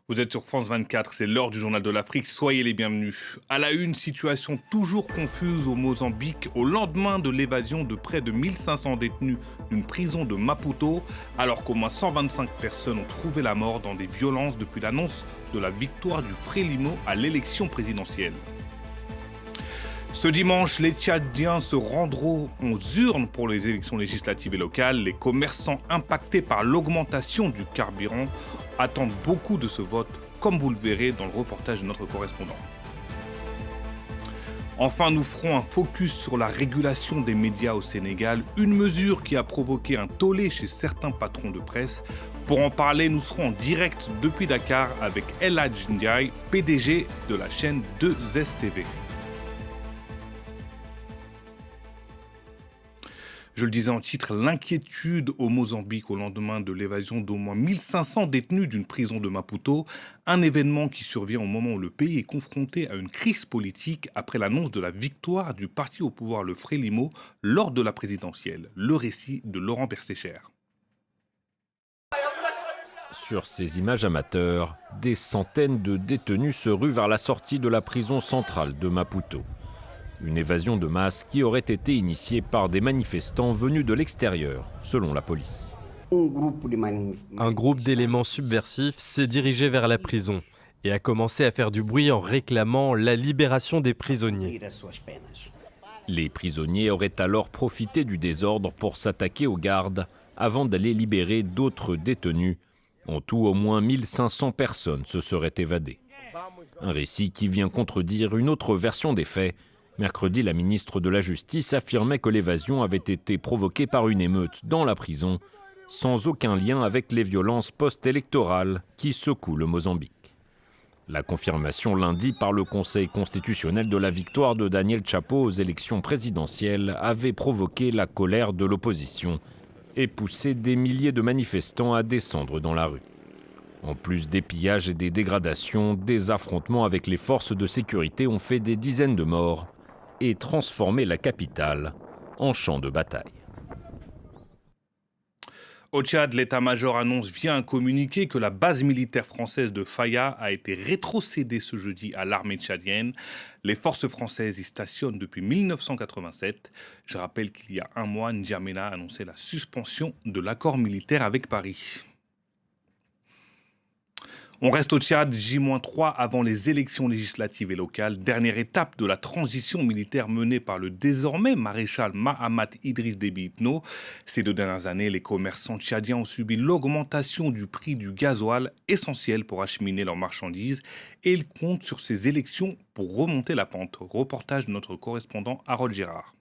Vous êtes sur France 24, c'est l'heure du journal de l'Afrique, soyez les bienvenus. À la une, situation toujours confuse au Mozambique au lendemain de l'évasion de près de 1500 détenus d'une prison de Maputo, alors qu'au moins 125 personnes ont trouvé la mort dans des violences depuis l'annonce de la victoire du Frélimo à l'élection présidentielle. Ce dimanche, les Tchadiens se rendront aux urnes pour les élections législatives et locales. Les commerçants impactés par l'augmentation du carburant attendent beaucoup de ce vote, comme vous le verrez dans le reportage de notre correspondant. Enfin, nous ferons un focus sur la régulation des médias au Sénégal, une mesure qui a provoqué un tollé chez certains patrons de presse. Pour en parler, nous serons en direct depuis Dakar avec El Hadj Ndiaye, PDG de la chaîne 2STV. Je le disais en titre, l'inquiétude au Mozambique au lendemain de l'évasion d'au moins 1500 détenus d'une prison de Maputo, un événement qui survient au moment où le pays est confronté à une crise politique après l'annonce de la victoire du parti au pouvoir, le Frélimo, lors de la présidentielle. Le récit de Laurent Bersécher. Sur ces images amateurs, des centaines de détenus se ruent vers la sortie de la prison centrale de Maputo. Une évasion de masse qui aurait été initiée par des manifestants venus de l'extérieur, selon la police. Un groupe d'éléments subversifs s'est dirigé vers la prison et a commencé à faire du bruit en réclamant la libération des prisonniers. Les prisonniers auraient alors profité du désordre pour s'attaquer aux gardes avant d'aller libérer d'autres détenus. En tout, au moins 1500 personnes se seraient évadées. Un récit qui vient contredire une autre version des faits. Mercredi, la ministre de la Justice affirmait que l'évasion avait été provoquée par une émeute dans la prison, sans aucun lien avec les violences post-électorales qui secouent le Mozambique. La confirmation lundi par le Conseil constitutionnel de la victoire de Daniel Chapo aux élections présidentielles avait provoqué la colère de l'opposition et poussé des milliers de manifestants à descendre dans la rue. En plus des pillages et des dégradations, des affrontements avec les forces de sécurité ont fait des dizaines de morts et transformer la capitale en champ de bataille. Au Tchad, l'état-major annonce via un communiqué que la base militaire française de Faya a été rétrocédée ce jeudi à l'armée tchadienne. Les forces françaises y stationnent depuis 1987. Je rappelle qu'il y a un mois, N'Djamena a annoncé la suspension de l'accord militaire avec Paris. On reste au Tchad, J-3 avant les élections législatives et locales, dernière étape de la transition militaire menée par le désormais maréchal Mahamat Idriss Déby Itno. Ces 2 dernières années, les commerçants tchadiens ont subi l'augmentation du prix du gasoil, essentiel pour acheminer leurs marchandises, et ils comptent sur ces élections pour remonter la pente. Reportage de notre correspondant Harold Girard.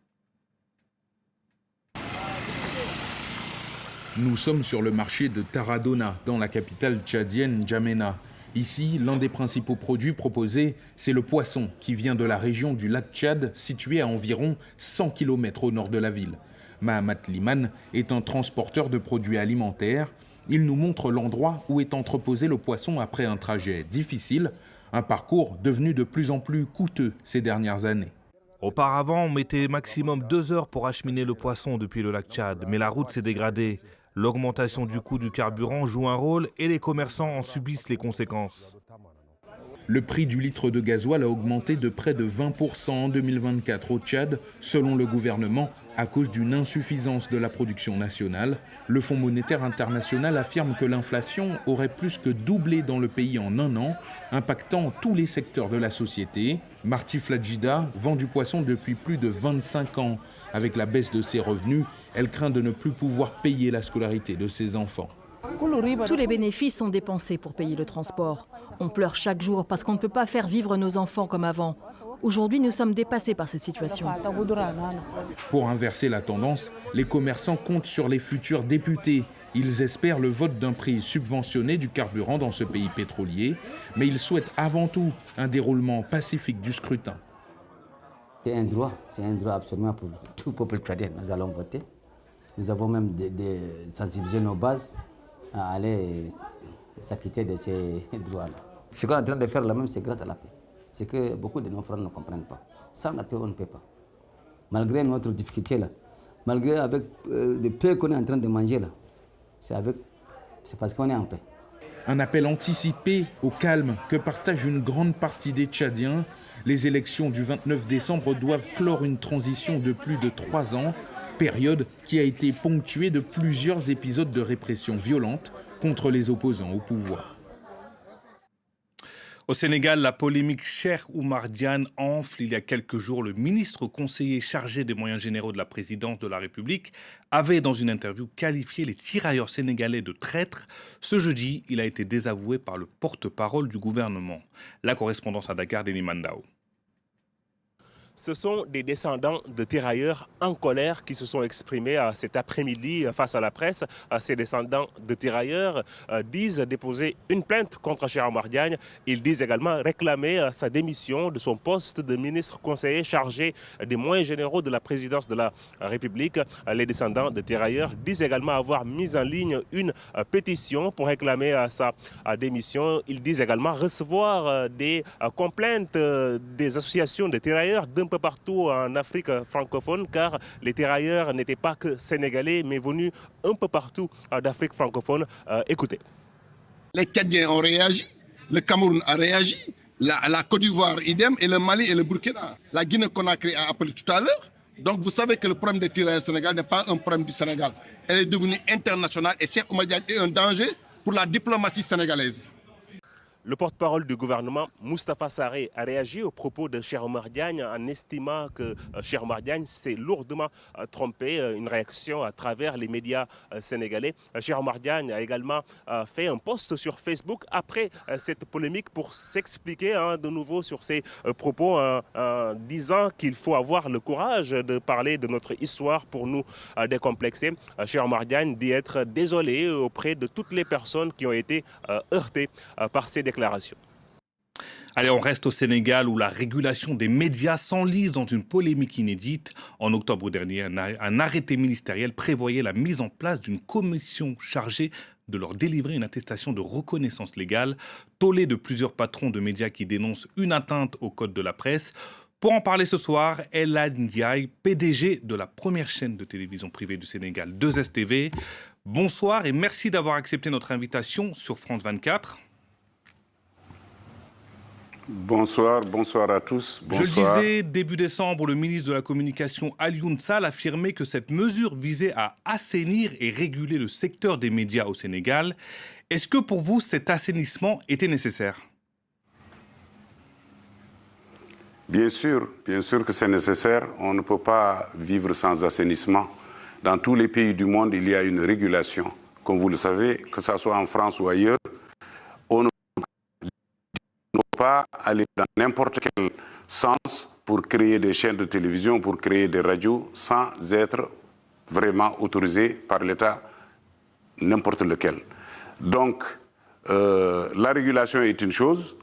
Nous sommes sur le marché de Taradona, dans la capitale tchadienne N'Djamena. Ici, l'un des principaux produits proposés, c'est le poisson qui vient de la région du lac Tchad, située à environ 100 km au nord de la ville. Mahamat Liman est un transporteur de produits alimentaires. Il nous montre l'endroit où est entreposé le poisson après un trajet difficile, un parcours devenu de plus en plus coûteux ces dernières années. Auparavant, on mettait maximum 2 heures pour acheminer le poisson depuis le lac Tchad, mais la route s'est dégradée. L'augmentation du coût du carburant joue un rôle et les commerçants en subissent les conséquences. Le prix du litre de gasoil a augmenté de près de 20% en 2024 au Tchad, selon le gouvernement, à cause d'une insuffisance de la production nationale. Le Fonds monétaire international affirme que l'inflation aurait plus que doublé dans le pays en un an, impactant tous les secteurs de la société. Marty Flagida vend du poisson depuis plus de 25 ans. Avec la baisse de ses revenus, elle craint de ne plus pouvoir payer la scolarité de ses enfants. Tous les bénéfices sont dépensés pour payer le transport. On pleure chaque jour parce qu'on ne peut pas faire vivre nos enfants comme avant. Aujourd'hui, nous sommes dépassés par cette situation. Pour inverser la tendance, les commerçants comptent sur les futurs députés. Ils espèrent le vote d'un prix subventionné du carburant dans ce pays pétrolier, mais ils souhaitent avant tout un déroulement pacifique du scrutin. C'est un droit absolument pour tout peuple tchadien. Nous allons voter. Nous avons même sensibilisé nos bases à aller s'acquitter de ces droits-là. Ce qu'on est en train de faire là même, c'est grâce à la paix. C'est que beaucoup de nos frères ne comprennent pas. Sans la paix, on ne peut pas. Malgré notre difficulté là, malgré avec le peu qu'on est en train de manger là, c'est parce qu'on est en paix. Un appel anticipé au calme que partage une grande partie des Tchadiens. Les élections du 29 décembre doivent clore une transition de plus de 3 ans, période qui a été ponctuée de plusieurs épisodes de répression violente contre les opposants au pouvoir. Au Sénégal, la polémique Cheikh Oumar Diagne enfle. Il y a quelques jours, le ministre conseiller chargé des moyens généraux de la présidence de la République avait, dans une interview, qualifié les tirailleurs sénégalais de traîtres. Ce jeudi, il a été désavoué par le porte-parole du gouvernement. La correspondance à Dakar d'Eni Mandao. Ce sont des descendants de tirailleurs en colère qui se sont exprimés cet après-midi face à la presse. Ces descendants de tirailleurs disent déposer une plainte contre Cheikh Oumar Diagne. Ils disent également réclamer sa démission de son poste de ministre conseiller chargé des moyens généraux de la présidence de la République. Les descendants de tirailleurs disent également avoir mis en ligne une pétition pour réclamer sa démission. Ils disent également recevoir des complaintes des associations de tirailleurs d'un peu partout en Afrique francophone, car les tirailleurs n'étaient pas que sénégalais, mais venus un peu partout d'Afrique francophone. Écoutez. Les Tchadiens ont réagi, le Cameroun a réagi, la Côte d'Ivoire idem, et le Mali et le Burkina. La Guinée-Conakry a appelé tout à l'heure. Donc vous savez que le problème des tirailleurs sénégalais n'est pas un problème du Sénégal. Elle est devenue internationale et Cheikh Oumar Diagne est un danger pour la diplomatie sénégalaise. Le porte-parole du gouvernement, Moustapha Sarré, a réagi aux propos de Cheikh Oumar Diagne en estimant que Cheikh Oumar Diagne s'est lourdement trompé. Une réaction à travers les médias sénégalais. Cheikh Oumar Diagne a également fait un post sur Facebook après cette polémique pour s'expliquer de nouveau sur ses propos en disant qu'il faut avoir le courage de parler de notre histoire pour nous décomplexer. Cheikh Oumar Diagne dit être désolé auprès de toutes les personnes qui ont été heurtées par ces déclarations. Allez, on reste au Sénégal où la régulation des médias s'enlise dans une polémique inédite. En octobre dernier, un arrêté ministériel prévoyait la mise en place d'une commission chargée de leur délivrer une attestation de reconnaissance légale. Tollé de plusieurs patrons de médias qui dénoncent une atteinte au code de la presse. Pour en parler ce soir, Ella Ndiaye, PDG de la première chaîne de télévision privée du Sénégal, 2STV. Bonsoir et merci d'avoir accepté notre invitation sur France 24. Bonsoir, bonsoir à tous. Bonsoir. Je le disais, début décembre, le ministre de la Communication Alioune Sall affirmait que cette mesure visait à assainir et réguler le secteur des médias au Sénégal. Est-ce que pour vous, cet assainissement était nécessaire ? Bien sûr que c'est nécessaire. On ne peut pas vivre sans assainissement. Dans tous les pays du monde, il y a une régulation. Comme vous le savez, que ce soit en France ou ailleurs, on ne peut pas aller dans n'importe quel sens pour créer des chaînes de télévision, pour créer des radios, sans être vraiment autorisé par l'État, n'importe lequel. Donc, la régulation est une chose.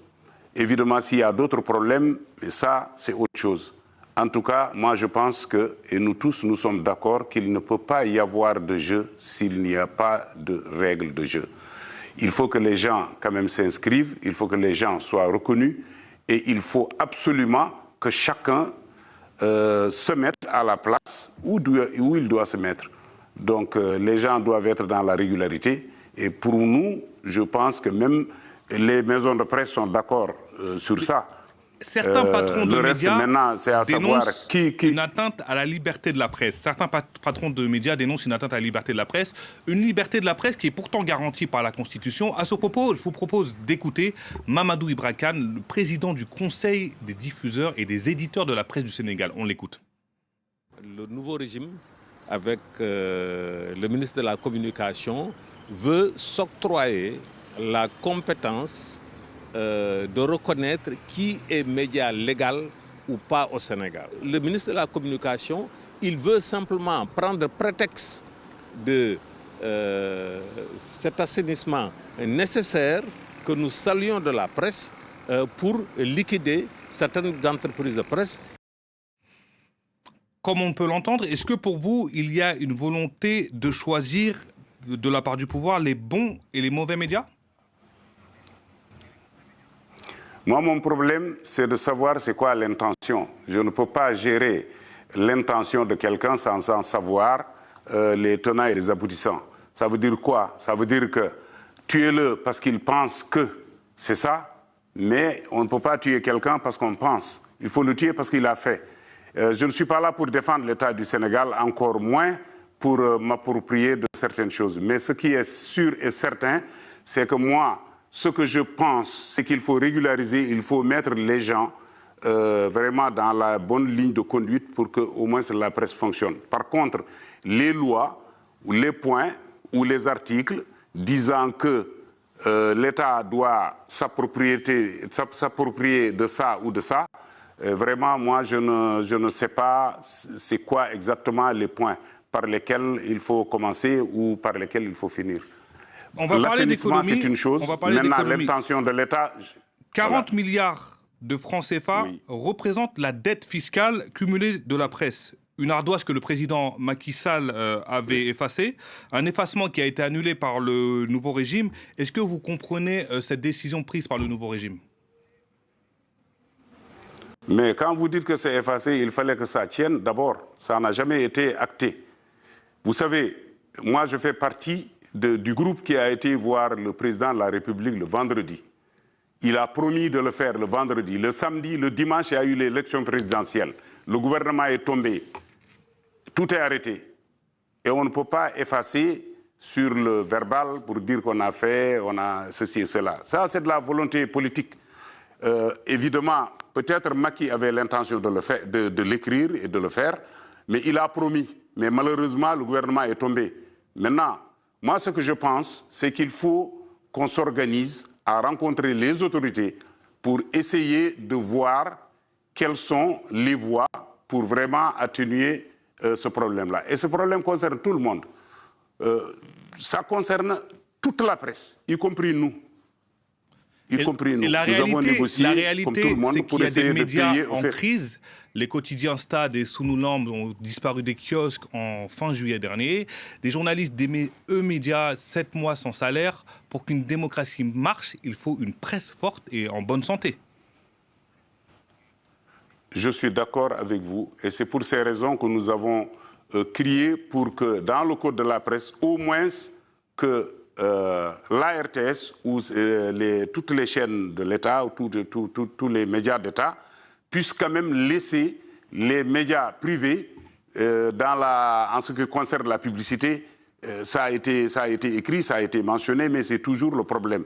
Évidemment, s'il y a d'autres problèmes, ça, c'est autre chose. En tout cas, moi, je pense que, et nous tous, nous sommes d'accord qu'il ne peut pas y avoir de jeu s'il n'y a pas de règles de jeu. Il faut que les gens, quand même, s'inscrivent, il faut que les gens soient reconnus, et il faut absolument que chacun se mette à la place où il doit se mettre. Donc, les gens doivent être dans la régularité, et pour nous, je pense que même les maisons de presse sont d'accord sur ça. Certains patrons de médias dénoncent une atteinte à la liberté de la presse. Certains patrons de médias dénoncent une atteinte à la liberté de la presse. Une liberté de la presse qui est pourtant garantie par la Constitution. À ce propos, je vous propose d'écouter Mamadou Ibra Kane, le président du Conseil des diffuseurs et des éditeurs de la presse du Sénégal. On l'écoute. Le nouveau régime, avec le ministre de la Communication, veut s'octroyer la compétence de reconnaître qui est média légal ou pas au Sénégal. Le ministre de la Communication, il veut simplement prendre prétexte de cet assainissement nécessaire que nous saluons de la presse pour liquider certaines entreprises de presse. Comme on peut l'entendre, est-ce que pour vous, il y a une volonté de choisir de la part du pouvoir les bons et les mauvais médias ? Moi, mon problème, c'est de savoir c'est quoi l'intention. Je ne peux pas gérer l'intention de quelqu'un sans savoir les tenants et les aboutissants. Ça veut dire quoi? Ça veut dire que tuez-le parce qu'il pense que c'est ça, mais on ne peut pas tuer quelqu'un parce qu'on pense. Il faut le tuer parce qu'il a fait. Je ne suis pas là pour défendre l'État du Sénégal, encore moins pour m'approprier de certaines choses. Mais ce qui est sûr et certain, c'est que moi, ce que je pense, c'est qu'il faut régulariser, il faut mettre les gens vraiment dans la bonne ligne de conduite pour que au moins la presse fonctionne. Par contre, les lois, ou les points ou les articles disant que l'État doit s'approprier de ça ou de ça, vraiment, moi, je ne sais pas c'est quoi exactement les points par lesquels il faut commencer ou par lesquels il faut finir. On va parler d'économie. C'est une chose. Maintenant, l'intention de l'État... 40 milliards de francs CFA représentent la dette fiscale cumulée de la presse. Une ardoise que le président Macky Sall avait effacée, un effacement qui a été annulé par le nouveau régime. Est-ce que vous comprenez cette décision prise par le nouveau régime ? Mais quand vous dites que c'est effacé, il fallait que ça tienne. D'abord, ça n'a jamais été acté. Vous savez, moi je fais partie du groupe qui a été voir le président de la République le vendredi. Il a promis de le faire le vendredi. Le samedi, le dimanche, il y a eu l'élection présidentielle. Le gouvernement est tombé. Tout est arrêté. Et on ne peut pas effacer sur le verbal pour dire qu'on a fait, on a ceci et cela. Ça, c'est de la volonté politique. Évidemment, peut-être Macky avait l'intention de l'écrire et de le faire, mais il a promis. Mais malheureusement, le gouvernement est tombé. Maintenant, moi, ce que je pense, c'est qu'il faut qu'on s'organise à rencontrer les autorités pour essayer de voir quelles sont les voies pour vraiment atténuer ce problème-là. Et ce problème concerne tout le monde. Ça concerne toute la presse, y compris nous. Et la réalité, c'est qu'il y a des médias en crise. Les quotidiens Stade et Sunoulamb ont disparu des kiosques en fin juillet dernier. Des journalistes des médias 7 mois sans salaire. Pour qu'une démocratie marche, il faut une presse forte et en bonne santé. Je suis d'accord avec vous. Et c'est pour ces raisons que nous avons crié pour que, dans le code de la presse, au moins que la RTS ou toutes les chaînes de l'État ou tous les médias d'État puissent quand même laisser les médias privés en ce qui concerne la publicité. Ça a été écrit, ça a été mentionné, mais c'est toujours le problème.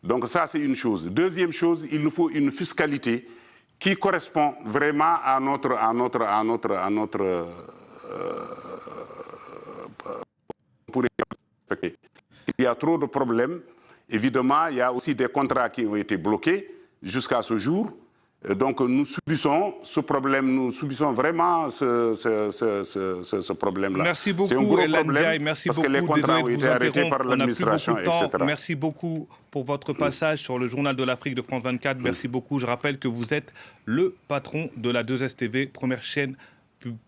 Donc ça, c'est une chose. Deuxième chose, il nous faut une fiscalité qui correspond vraiment à notre pour respecter. Il y a trop de problèmes. Évidemment, il y a aussi des contrats qui ont été bloqués jusqu'à ce jour. Donc nous subissons ce problème, nous subissons vraiment ce problème-là. Merci beaucoup, El Ndiaye. Merci beaucoup. Les contrats ont été arrêtés par l'administration, etc. Merci beaucoup pour votre passage sur le Journal de l'Afrique de France 24. Merci beaucoup. Je rappelle que vous êtes le patron de la 2STV, première chaîne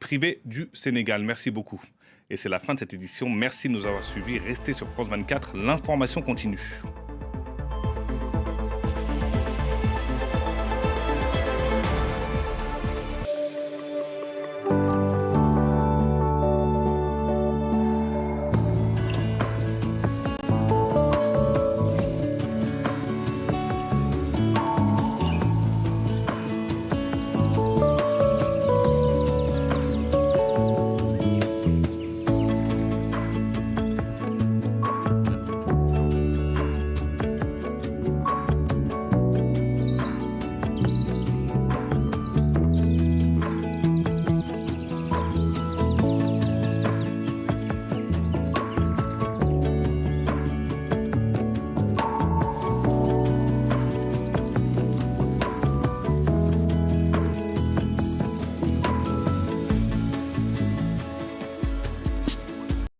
privée du Sénégal. Merci beaucoup. Et c'est la fin de cette édition. Merci de nous avoir suivis. Restez sur France 24. L'information continue.